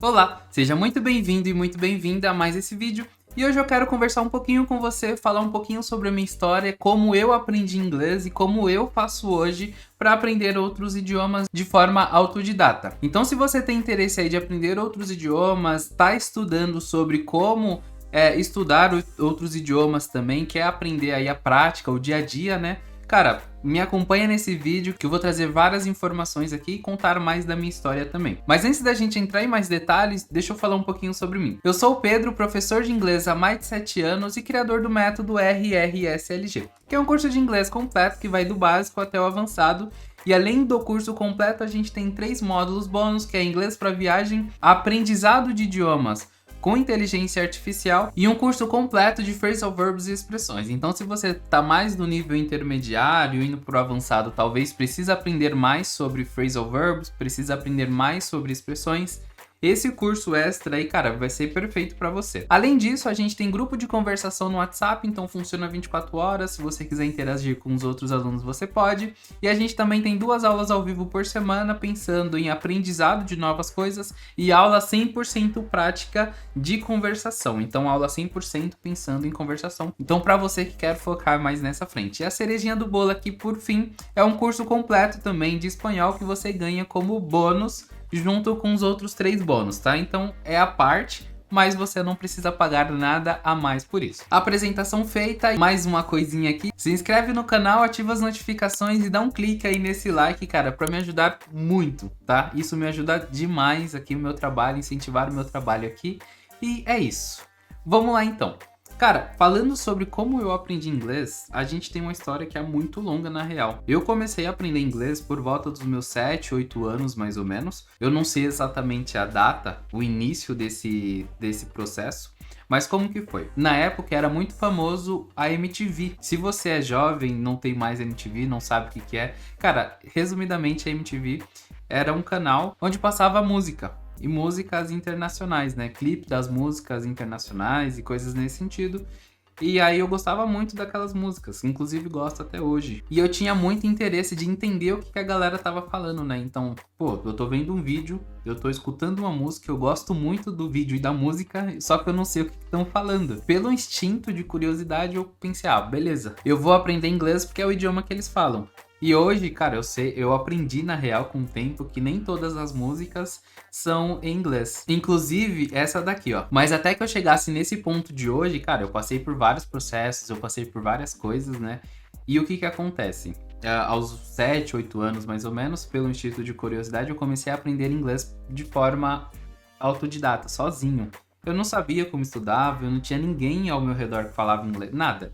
Olá, seja muito bem-vindo e muito bem-vinda a mais esse vídeo. E hoje eu quero conversar um pouquinho com você, falar um pouquinho sobre a minha história, como eu aprendi inglês e como eu faço hoje para aprender outros idiomas de forma autodidata. Então, se você tem interesse aí de aprender outros idiomas, está estudando sobre como estudar outros idiomas também, quer aprender aí a prática, o dia a dia, né? Cara, me acompanha nesse vídeo que eu vou trazer várias informações aqui e contar mais da minha história também. Mas antes da gente entrar em mais detalhes, deixa eu falar um pouquinho sobre mim. Eu sou o Pedro, professor de inglês há mais de 7 anos e criador do método RRSLG, que é um curso de inglês completo que vai do básico até o avançado. E além do curso completo, a gente tem 3 módulos bônus, que é inglês para viagem, aprendizado de idiomas com inteligência artificial e um curso completo de phrasal verbs e expressões. Então, se você está mais no nível intermediário, indo para o avançado, talvez precisa aprender mais sobre phrasal verbs, precisa aprender mais sobre expressões, esse curso extra aí, cara, vai ser perfeito para você. Além disso, a gente tem grupo de conversação no WhatsApp, então funciona 24 horas. Se você quiser interagir com os outros alunos, você pode. E a gente também tem 2 aulas ao vivo por semana, pensando em aprendizado de novas coisas e aula 100% prática de conversação. Então, aula 100% pensando em conversação. Então, para você que quer focar mais nessa frente. E a cerejinha do bolo aqui, por fim, é um curso completo também de espanhol que você ganha como bônus junto com os outros 3 bônus, tá? Então é a parte, mas você não precisa pagar nada a mais por isso. Apresentação feita, mais uma coisinha aqui. Se inscreve no canal, ativa as notificações e dá um clique aí nesse like, cara, pra me ajudar muito, tá? Isso me ajuda demais aqui no meu trabalho, incentivar o meu trabalho aqui. E é isso. Vamos lá então. Cara, falando sobre como eu aprendi inglês, a gente tem uma história que é muito longa na real. Eu comecei a aprender inglês por volta dos meus 7, 8 anos mais ou menos. Eu não sei exatamente a data, o início desse processo, mas como que foi? Na época era muito famoso a MTV. Se você é jovem, não tem mais MTV, não sabe o que é. Cara, resumidamente a MTV era um canal onde passava música. E músicas internacionais, né? Clipe das músicas internacionais e coisas nesse sentido. E aí eu gostava muito daquelas músicas, inclusive gosto até hoje. E eu tinha muito interesse de entender o que a galera tava falando, né? Então, pô, eu tô vendo um vídeo, eu tô escutando uma música, eu gosto muito do vídeo e da música, só que eu não sei o que estão falando. Pelo instinto de curiosidade, eu pensei, beleza, eu vou aprender inglês porque é o idioma que eles falam. E hoje, cara, eu aprendi na real com o tempo que nem todas as músicas são em inglês. Inclusive, essa daqui, ó. Mas até que eu chegasse nesse ponto de hoje, cara, eu passei por vários processos, eu passei por várias coisas, né? E o que acontece? Aos 7, 8 anos, mais ou menos, pelo instinto de curiosidade, eu comecei a aprender inglês de forma autodidata, sozinho. Eu não sabia como estudava, eu não tinha ninguém ao meu redor que falava inglês. Nada.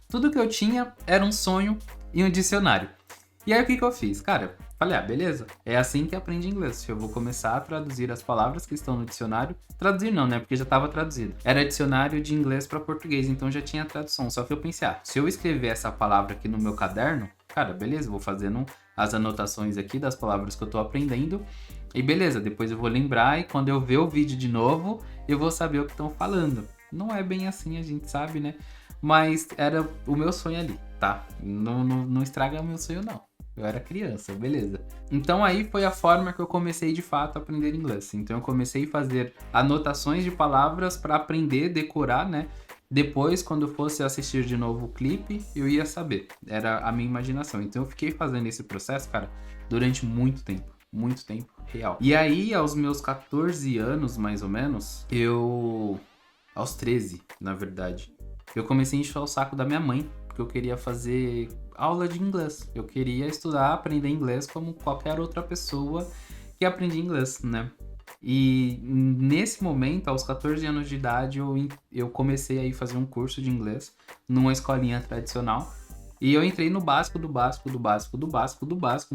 Tudo que eu tinha era um sonho e um dicionário. E aí o que eu fiz? Cara, falei, beleza, é assim que aprende inglês. Eu vou começar a traduzir as palavras que estão no dicionário. Traduzir não, né? Porque já estava traduzido. Era dicionário de inglês para português, então já tinha tradução. Só que eu pensei, se eu escrever essa palavra aqui no meu caderno, cara, beleza, vou fazendo as anotações aqui das palavras que eu tô aprendendo. E beleza, depois eu vou lembrar e quando eu ver o vídeo de novo, eu vou saber o que estão falando. Não é bem assim, a gente sabe, né? Mas era o meu sonho ali, tá? Não estraga o meu sonho, não. Eu era criança, beleza. Então aí foi a forma que eu comecei de fato a aprender inglês. Então eu comecei a fazer anotações de palavras para aprender, decorar, né? Depois, quando eu fosse assistir de novo o clipe, eu ia saber. Era a minha imaginação. Então eu fiquei fazendo esse processo, cara, durante muito tempo real. E aí, aos meus 14 anos, mais ou menos, aos 13, na verdade, eu comecei a encher o saco da minha mãe, porque eu queria fazer aula de inglês. Eu queria estudar, aprender inglês como qualquer outra pessoa que aprende inglês, né? E nesse momento, aos 14 anos de idade, eu comecei a ir fazer um curso de inglês numa escolinha tradicional. E eu entrei no básico, no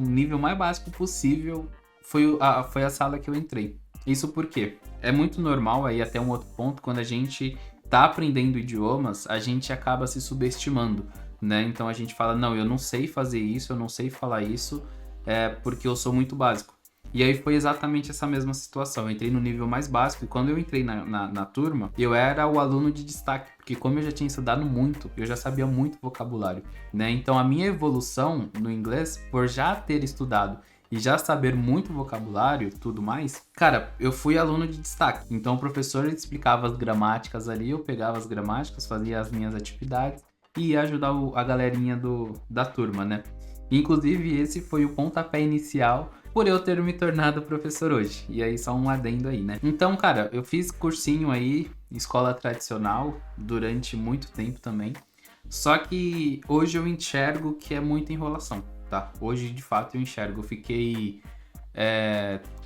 nível mais básico possível, foi a sala que eu entrei. Isso porque é muito normal, aí até um outro ponto, quando a gente tá aprendendo idiomas, a gente acaba se subestimando, né? Então a gente fala, não, eu não sei fazer isso, eu não sei falar isso, porque eu sou muito básico. E aí foi exatamente essa mesma situação. Eu entrei no nível mais básico e quando eu entrei na turma, eu era o aluno de destaque, porque como eu já tinha estudado muito, eu já sabia muito vocabulário, né? Então a minha evolução no inglês, por já ter estudado e já saber muito vocabulário e tudo mais, cara, eu fui aluno de destaque. Então o professor explicava as gramáticas ali, eu pegava as gramáticas, fazia as minhas atividades e ia ajudar a galerinha da turma, né? Inclusive, esse foi o pontapé inicial por eu ter me tornado professor hoje. E aí, só um adendo aí, né? Então, cara, eu fiz cursinho aí, escola tradicional, durante muito tempo também. Só que hoje eu enxergo que é muita enrolação, tá? Hoje, de fato, eu enxergo. Eu fiquei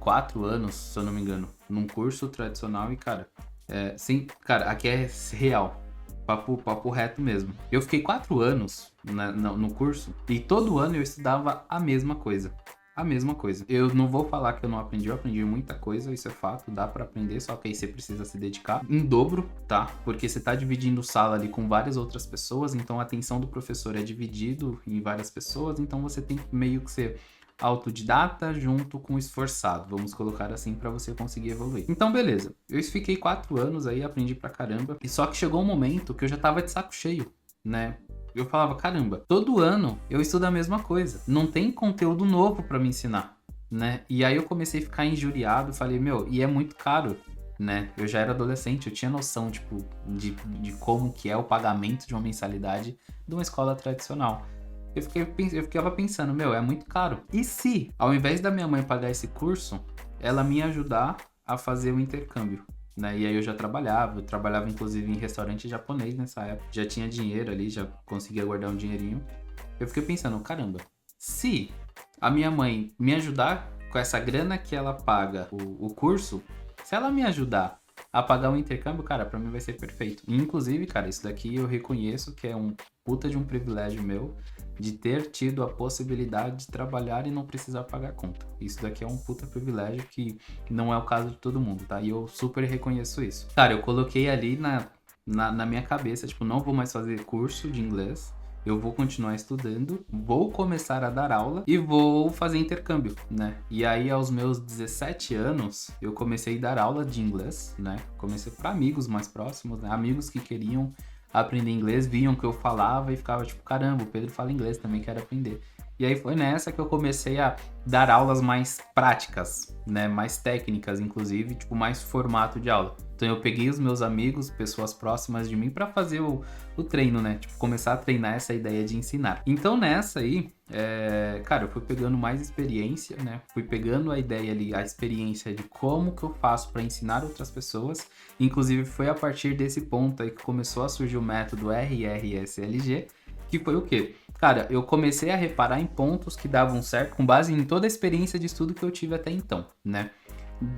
4 anos, se eu não me engano, num curso tradicional e, cara, sim, cara, aqui é real. Papo reto mesmo. Eu fiquei 4 anos no curso e todo ano eu estudava a mesma coisa. A mesma coisa. Eu não vou falar que eu não aprendi, eu aprendi muita coisa, isso é fato, dá pra aprender, só que aí você precisa se dedicar em dobro, tá? Porque você tá dividindo sala ali com várias outras pessoas, então a atenção do professor é dividido em várias pessoas, então você tem que meio que ser autodidata junto com esforçado, vamos colocar assim, para você conseguir evoluir. Então, beleza. Eu fiquei 4 anos aí, aprendi pra caramba, e só que chegou um momento que eu já tava de saco cheio, né? Eu falava, caramba, todo ano eu estudo a mesma coisa, não tem conteúdo novo para me ensinar, né? E aí eu comecei a ficar injuriado, falei, meu, e é muito caro, né? Eu já era adolescente, eu tinha noção, tipo, de como que é o pagamento de uma mensalidade de uma escola tradicional. Eu ficava pensando, meu, é muito caro. E se, ao invés da minha mãe pagar esse curso, ela me ajudar a fazer o intercâmbio, né? E aí eu trabalhava inclusive em restaurante japonês nessa época. Já tinha dinheiro ali, já conseguia guardar um dinheirinho. Eu fiquei pensando, caramba, se a minha mãe me ajudar com essa grana que ela paga o curso, se ela me ajudar a pagar o intercâmbio, cara, pra mim vai ser perfeito. E, inclusive, cara, isso daqui eu reconheço que é um puta de um privilégio meu, de ter tido a possibilidade de trabalhar e não precisar pagar conta. Isso daqui é um puta privilégio que não é o caso de todo mundo, tá? E eu super reconheço isso. Cara, eu coloquei ali na minha cabeça, tipo, não vou mais fazer curso de inglês, eu vou continuar estudando, vou começar a dar aula e vou fazer intercâmbio, né? E aí, aos meus 17 anos, eu comecei a dar aula de inglês, né? Comecei para amigos mais próximos, né? Amigos que queriam aprender inglês, viam que eu falava e ficava tipo, caramba, o Pedro fala inglês, também quero aprender. E aí foi nessa que eu comecei a dar aulas mais práticas, né, mais técnicas, inclusive, tipo, mais formato de aula. Então eu peguei os meus amigos, pessoas próximas de mim, para fazer o treino, né, tipo, começar a treinar essa ideia de ensinar. Então nessa aí, cara, eu fui pegando mais experiência, né, fui pegando a ideia ali, a experiência de como que eu faço para ensinar outras pessoas. Inclusive foi a partir desse ponto aí que começou a surgir o método RRSLG, que foi o quê? Cara, eu comecei a reparar em pontos que davam certo com base em toda a experiência de estudo que eu tive até então, né?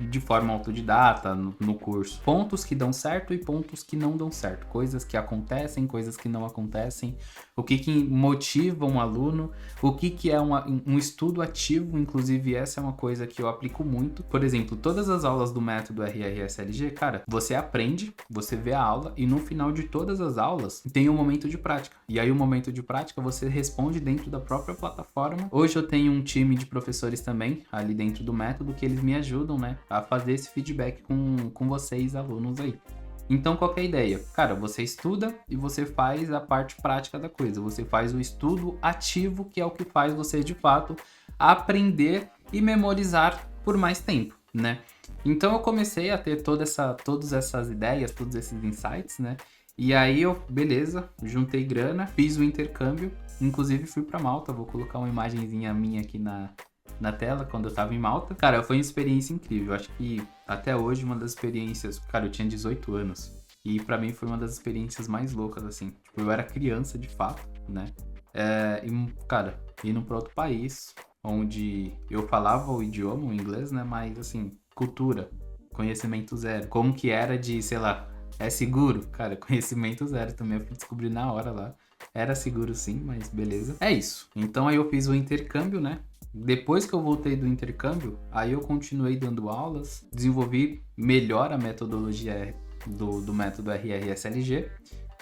De forma autodidata, no curso. Pontos que dão certo e pontos que não dão certo. Coisas que acontecem, coisas que não acontecem. O que motiva um aluno. O que é um estudo ativo. Inclusive, essa é uma coisa que eu aplico muito. Por exemplo, todas as aulas do método RRSLG, cara, você aprende, você vê a aula e no final de todas as aulas tem um momento de prática. E aí, o momento de prática, você responde dentro da própria plataforma. Hoje eu tenho um time de professores também, ali dentro do método, que eles me ajudam, né, a fazer esse feedback com vocês, alunos aí. Então, qual que é a ideia? Cara, você estuda e você faz a parte prática da coisa. Você faz o estudo ativo, que é o que faz você, de fato, aprender e memorizar por mais tempo, né? Então, eu comecei a ter todas essas ideias, todos esses insights, né? E aí, beleza, juntei grana, fiz o intercâmbio. Inclusive, fui pra Malta. Vou colocar uma imagenzinha minha aqui na tela, quando eu tava em Malta. Cara, foi uma experiência incrível. Acho que até hoje uma das experiências... Cara, eu tinha 18 anos. E pra mim foi uma das experiências mais loucas, assim. Tipo, eu era criança, de fato, né? E, cara, indo pra outro país, onde eu falava o idioma, o inglês, né? Mas, assim, cultura, conhecimento zero. Como que era de, sei lá, é seguro? Cara, conhecimento zero também. Eu fui descobrir na hora lá. Era seguro sim, mas beleza. É isso. Então aí eu fiz o intercâmbio, né? Depois que eu voltei do intercâmbio, aí eu continuei dando aulas, desenvolvi melhor a metodologia do método RRSLG,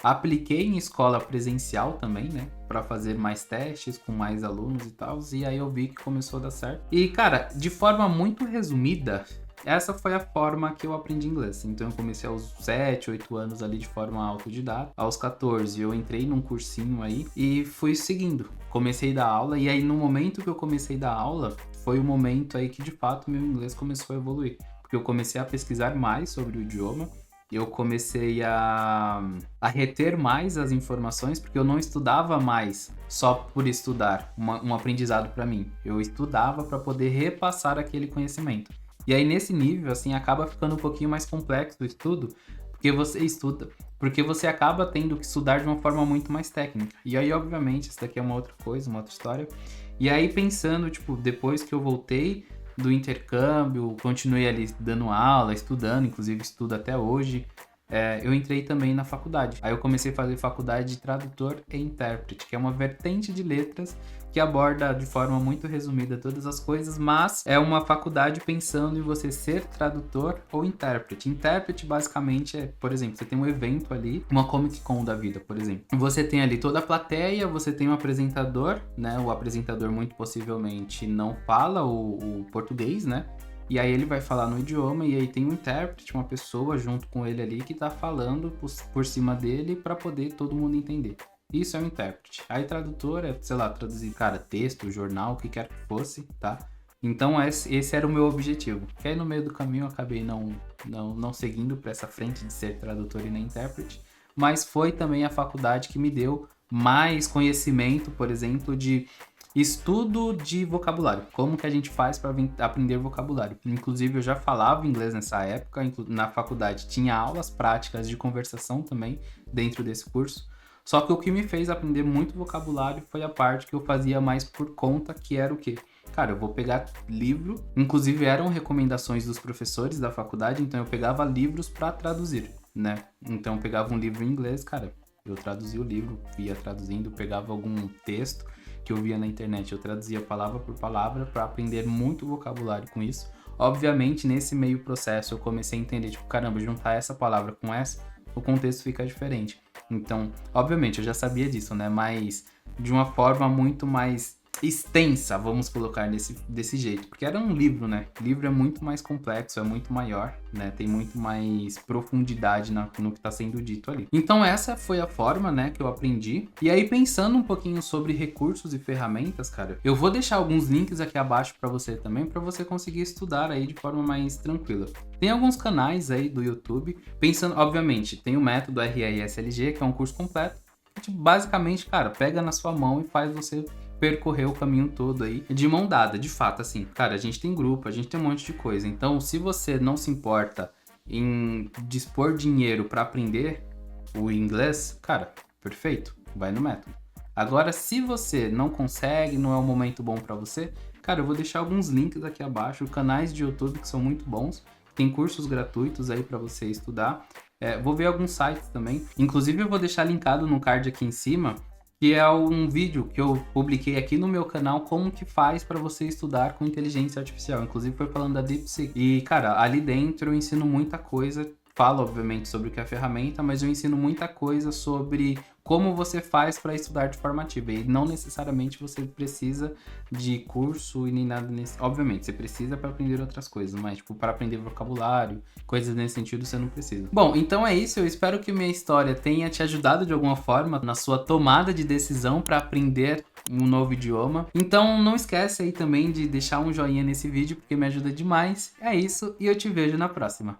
apliquei em escola presencial também, né, para fazer mais testes com mais alunos e tal, e aí eu vi que começou a dar certo. E, cara, de forma muito resumida, essa foi a forma que eu aprendi inglês. Então eu comecei aos 7, 8 anos ali de forma autodidata. Aos 14 eu entrei num cursinho aí e fui seguindo. Comecei a dar aula e aí no momento que eu comecei a dar aula foi o momento aí que de fato meu inglês começou a evoluir. Porque eu comecei a pesquisar mais sobre o idioma, eu comecei a reter mais as informações, porque eu não estudava mais só por estudar, um aprendizado para mim. Eu estudava para poder repassar aquele conhecimento. E aí nesse nível, assim, acaba ficando um pouquinho mais complexo o estudo, porque você acaba tendo que estudar de uma forma muito mais técnica. E aí, obviamente, isso daqui é uma outra coisa, uma outra história. E aí pensando, tipo, depois que eu voltei do intercâmbio, continuei ali dando aula, estudando, inclusive estudo até hoje, eu entrei também na faculdade. Aí eu comecei a fazer faculdade de tradutor e intérprete, que é uma vertente de letras que aborda de forma muito resumida todas as coisas, mas é uma faculdade pensando em você ser tradutor ou intérprete. Intérprete basicamente é, por exemplo, você tem um evento ali, uma Comic Con da vida, por exemplo. Você tem ali toda a plateia, você tem um apresentador, né? O apresentador muito possivelmente não fala o português, né? E aí ele vai falar no idioma e aí tem um intérprete, uma pessoa junto com ele ali que tá falando por cima dele para poder todo mundo entender. Isso é um intérprete. Aí tradutor é, sei lá, traduzir, cara, texto, jornal, o que quer que fosse, tá? Então esse era o meu objetivo. Que aí no meio do caminho eu acabei não seguindo para essa frente de ser tradutor e nem intérprete, mas foi também a faculdade que me deu mais conhecimento, por exemplo, de estudo de vocabulário. Como que a gente faz para aprender vocabulário? Inclusive, eu já falava inglês nessa época, na faculdade tinha aulas práticas de conversação também dentro desse curso. Só que o que me fez aprender muito vocabulário foi a parte que eu fazia mais por conta, que era o quê? Cara, eu vou pegar livro, inclusive eram recomendações dos professores da faculdade, então eu pegava livros para traduzir, né? Então eu pegava um livro em inglês, cara, eu traduzia o livro, ia traduzindo, pegava algum texto que eu via na internet, eu traduzia palavra por palavra para aprender muito vocabulário com isso. Obviamente, nesse meio processo, eu comecei a entender, tipo, caramba, juntar essa palavra com essa, o contexto fica diferente. Então, obviamente, eu já sabia disso, né? Mas de uma forma muito mais extensa, vamos colocar desse jeito. Porque era um livro, né? O livro é muito mais complexo, é muito maior, né? Tem muito mais profundidade no que está sendo dito ali. Então essa foi a forma, né, que eu aprendi. E aí pensando um pouquinho sobre recursos e ferramentas, cara, eu vou deixar alguns links aqui abaixo para você também, para você conseguir estudar aí de forma mais tranquila. Tem alguns canais aí do YouTube, pensando, obviamente, tem o método RRSLG, que é um curso completo, que tipo, basicamente, cara, pega na sua mão e faz você percorrer o caminho todo aí de mão dada, de fato, assim, cara, a gente tem grupo, a gente tem um monte de coisa, então se você não se importa em dispor dinheiro para aprender o inglês, cara, perfeito, vai no método. Agora, se você não consegue, não é um momento bom para você, cara, eu vou deixar alguns links aqui abaixo, canais de YouTube que são muito bons, tem cursos gratuitos aí para você estudar, vou ver alguns sites também, inclusive eu vou deixar linkado no card aqui em cima, que é um vídeo que eu publiquei aqui no meu canal, como que faz para você estudar com inteligência artificial. Inclusive foi falando da DeepSeek. E, cara, ali dentro eu ensino muita coisa. Falo, obviamente, sobre o que é a ferramenta, mas eu ensino muita coisa sobre como você faz para estudar de forma ativa. E não necessariamente você precisa de curso e nem nada nesse... Obviamente, você precisa para aprender outras coisas, mas, tipo, para aprender vocabulário, coisas nesse sentido, você não precisa. Bom, então é isso. Eu espero que minha história tenha te ajudado de alguma forma na sua tomada de decisão para aprender um novo idioma. Então, não esquece aí também de deixar um joinha nesse vídeo, porque me ajuda demais. É isso, e eu te vejo na próxima.